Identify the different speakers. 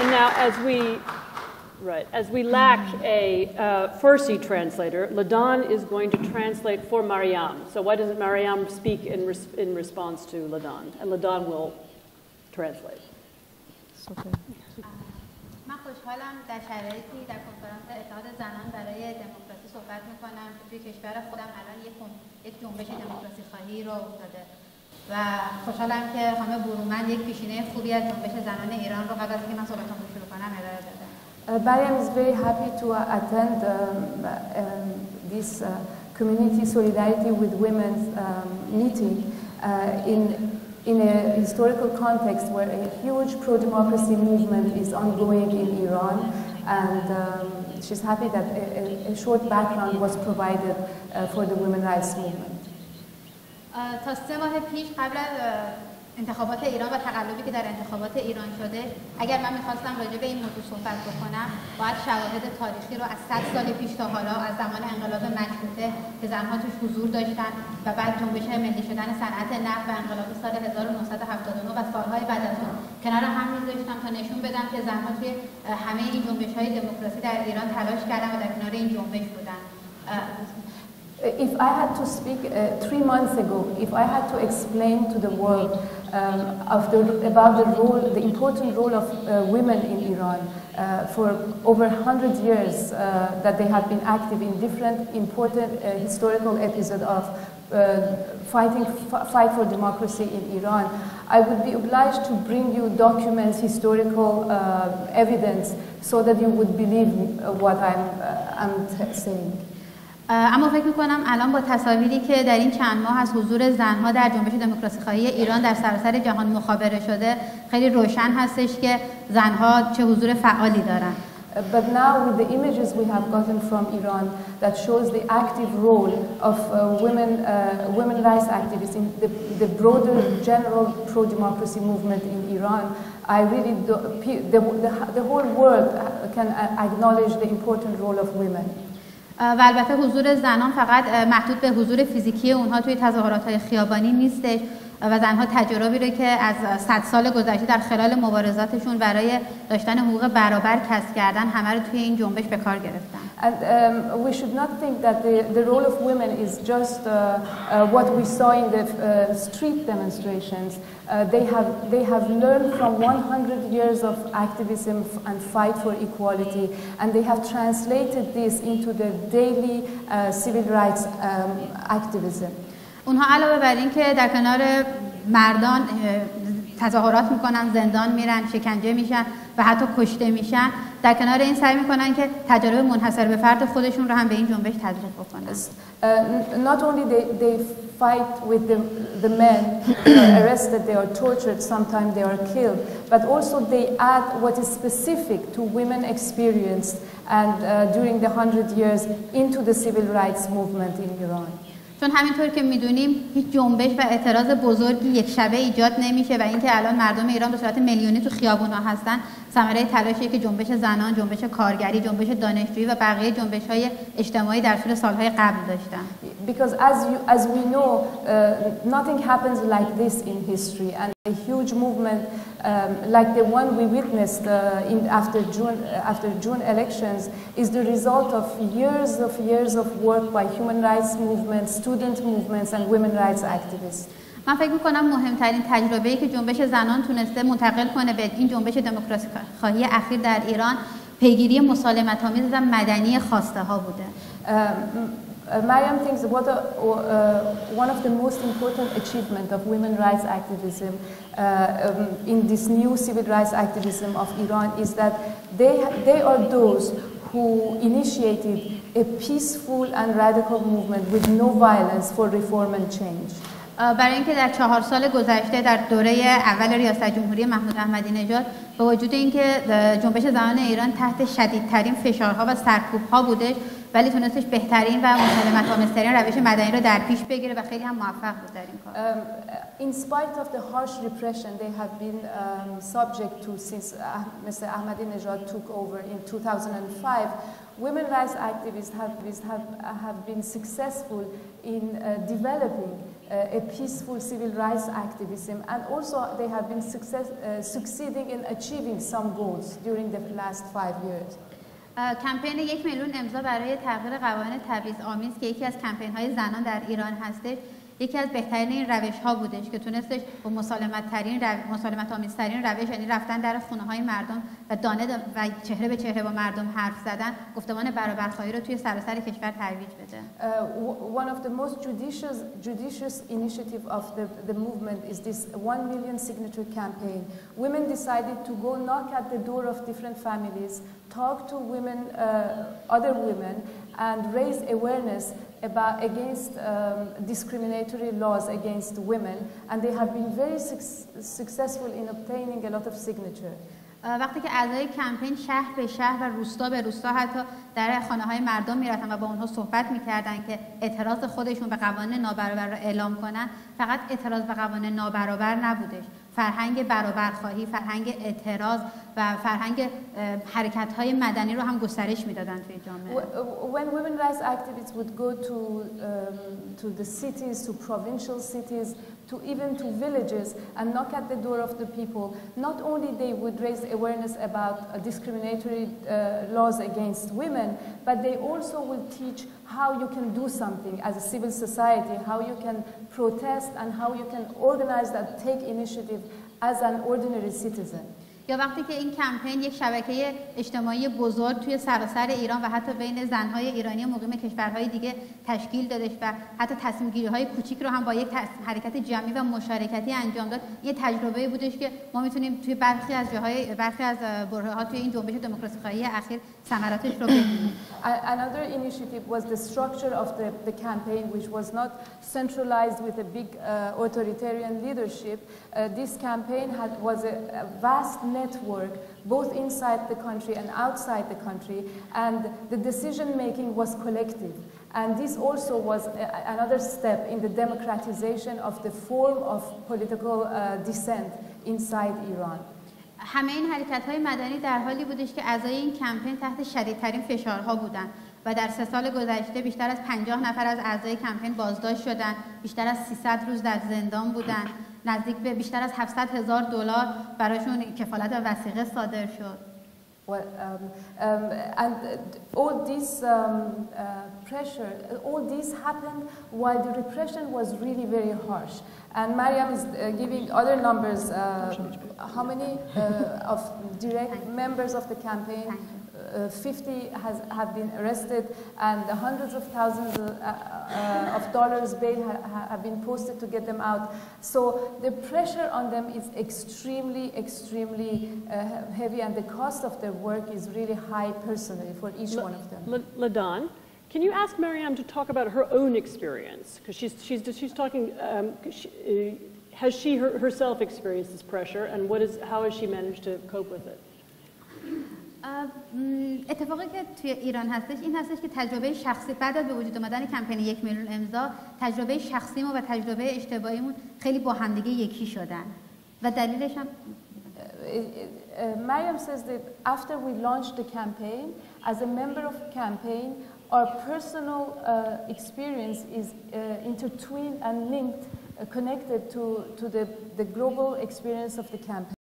Speaker 1: And now, as we lack a Farsi translator, Ladan is going to translate for Mariam. So why doesn't Mariam speak in response to Ladan? And Ladan will translate.
Speaker 2: من خوشحالم در شرایطی در کنفرانس اتحاد زنان برای دموکراسی صحبت میکنم که توی کشور خودم الان یک جنبش دموکراسی خواهی راه افتاده و خوشحالم که خانم برومند یک پیشینه خوبی از جنبش زنان ایران رو قبل از اینکه من صحبتم رو شروع کنم ارائه دادن.
Speaker 3: Mariam is very happy to attend this community solidarity with women meeting in a historical context where a huge pro-democracy movement is ongoing in Iran, and she's happy that a short background was provided for the women's rights movement.
Speaker 2: تا 3 ماه پیش قبل از انتخابات ایران و تقلبی که در انتخابات ایران شده، اگر من می‌خواستم راجع به این موضوع صحبت بکنم، باید شواهد تاریخی رو از 100 سال پیش تا حالا، از زمان انقلاب مشروطه که زن‌ها توش حضور داشتن و بعد جنبش ملی شدن صنعت نفت و انقلاب سال 1979 و سالهای بعد از اون کنار هم می‌ذاشتم تا نشون بدم که زن‌ها توی همه این جنبش‌های دموکراسی در ایران تلاش کردن و در کنار این جنبش بودن.
Speaker 3: If I had to speak 3 months ago, if I had to explain to the world about the important role of women in Iran for over 100 years, that they have been active in different important historical episodes of fight for democracy in Iran, I would be obliged to bring you documents, historical evidence, so that you would believe what I'm saying.
Speaker 2: اما فکر می‌کنم الان با تصاویری که در این چند ماه از حضور زن‌ها در جنبش دموکراسی خواهی ایران در سراسر جهان مخابره شده، خیلی روشن هستش که زن‌ها چه حضور فعالی دارن.
Speaker 3: But now with the images we have gotten from Iran that shows the active role of women rights activists in the broader general pro-democracy movement in Iran, I really the whole world can acknowledge the important role of women.
Speaker 2: و البته حضور زنان فقط محدود به حضور فیزیکی اونها توی تظاهرات‌های خیابانی نیستش و زنها تجربی رو که از 100 سال گذشته در خلال مبارزاتشون برای داشتن حقوق برابر کسب کردن همه رو توی این جنبش به کار گرفتن.
Speaker 3: And we should not think that the role of women is just what we saw in the street demonstrations. They have learned from 100 years of activism and fight for equality, and they have translated this into their daily civil rights activism.
Speaker 2: اونها علاوه بر این که در کنار مردان تظاهرات میکنن، زندان میرن، شکنجه میشن و حتی کشته میشن، در کنار این سعی میکنن که تجارب منحصر به فرد خودشون رو هم به این جنبش تزریق بکنن.
Speaker 3: Not only they fight with the men, they are arrested, they are tortured, sometimes they are killed, but also they add what is specific to women experienced and during the 100 years into the civil rights movement in Iran.
Speaker 2: چون همینطور که میدونیم هیچ جنبش و اعتراض بزرگی یک شبه ایجاد نمیشه و اینکه الان مردم ایران به صورت میلیونی تو خیابون‌ها هستن ثمره تلاشیه که جنبش زنان، جنبش کارگری، جنبش دانشجویی و بقیه جنبش‌های اجتماعی در طول سال‌های قبل داشتن.
Speaker 3: Because as we know, nothing happens like this in history, and a huge movement like the one we witnessed after June elections is the result of years of work by human rights movements, student movements, and women rights activists.
Speaker 2: من فکر می‌کنم مهمترین تجربه‌ای که جنبش زنان تونسته منتقل کنه به این جنبش دموکراسی خواهی اخیر در ایران پیگیری مسالمت‌آمیز و مدنی خواسته‌ها بوده.
Speaker 3: Mariam thinks one of the most important achievements of women's rights activism in this new civil rights activism of Iran is that they are those who initiated a peaceful and radical movement with no violence for reform and change.
Speaker 2: برای اینکه در 4 سال گذشته در دوره اول ریاست جمهوری محمود احمدی نژاد با وجود اینکه جنبش زنان ایران تحت شدیدترین فشارها و سرکوب‌ها بودش ولی تونستش بهترین و مسالمت‌آمیزترین روش مدنی رو در پیش بگیره و خیلی هم موفق بود در این کار.
Speaker 3: In spite of the harsh repression they have been subject to since Mr. Ahmadinejad took over in 2005, women rights activists have been successful in developing a peaceful civil rights activism, and also they have been succeeding in achieving some goals during the last 5 years.
Speaker 2: کمپین 1 میلیون امضا برای تغییر قوانین تبعیض‌آمیز که یکی از کمپین‌های زنان در ایران هستش، یکی از بهترین این روش‌ها بودش که تونستش با مسالمت‌آمیزترین روش، یعنی رفتن در خونه‌های مردم و و چهره به چهره با مردم حرف زدن، گفتمان برابرخواهی رو توی سراسر کشور ترویج بده.
Speaker 3: One of the most judicious initiative of the movement is this 1 million signature campaign. Women decided to go knock at the door of different families, talk to women, other women, and raise awareness against discriminatory laws against women, and they have been very successful in obtaining a lot of signature.
Speaker 2: وقتی که اعضای کمپین شهر به شهر و روستا به روستا حتی در خانه‌های مردم میرفتن و با اونها صحبت میکردن که اعتراض خودشون به قوانین نابرابر رو اعلام کنن، فقط اعتراض به قوانین نابرابر نبودش، فرهنگ برابرخواهی، فرهنگ اعتراض و فرهنگ حرکت‌های مدنی رو هم گسترش میدادن توی جامعه.
Speaker 3: When women rights activists would go to the cities, to provincial cities, to even to villages and knock at the door of the people, not only they would raise awareness about discriminatory laws against women, but they also will teach how you can do something as a civil society, how you can protest and how you can organize and take initiative as an ordinary citizen.
Speaker 2: یا وقتی که این کمپین یک شبکه اجتماعی بزرگ توی سراسر ایران و حتی بین زنهای ایرانی مقیم کشورهای دیگه تشکیل دادش و حتی تصمیم گیری های کوچیک رو هم با یک حرکت جمعی و مشارکتی انجام داد، یه تجربه بودش که ما میتونیم توی برخی از برهه‌ها توی این جنبش دموکراسی خواهی اخیر ثمراتش رو ببینیم.
Speaker 3: Another initiative was the structure of the campaign, which was not centralized with a big authoritarian leadership. This campaign was a vast network both inside the country and outside the country, and the decision making was collective, and this also was another step in the democratization of the form of political dissent inside Iran.
Speaker 2: همه این حرکت‌های مدنی در حالی بودش که اعضای این کمپین تحت شدیدترین فشارها بودند و در 3 سال گذشته بیشتر از 50 نفر از اعضای کمپین بازداشت شدند، بیشتر از 300 روز در زندان بودند، نزدیک به بیشتر از $700,000 براشون کفالت و وثیقه صادر شد.
Speaker 3: Well, and all this pressure, all this happened while the repression was really very harsh. And Mariam is giving other numbers. How many of direct members of the campaign? 50 have been arrested, and hundreds of thousands of dollars bail have been posted to get them out. So the pressure on them is extremely heavy, and the cost of their work is really high personally for each one of them.
Speaker 1: Ladan, can you ask Mariam to talk about her own experience? Because she's talking. Has she herself experienced this pressure, and how has she managed to cope with it?
Speaker 2: اتفاقی که توی ایران هستش این هستش که تجربه شخصی بعد از به وجود آمدن کمپین 1 میلیون امضا، تجربه شخصیمون و تجربه اجتماعیمون خیلی با همدیگه یکی شدن و دلیلش هم
Speaker 3: Mariam says that after we launched the campaign, as a member of the campaign, our personal experience is intertwined and linked, connected to the global experience of the campaign.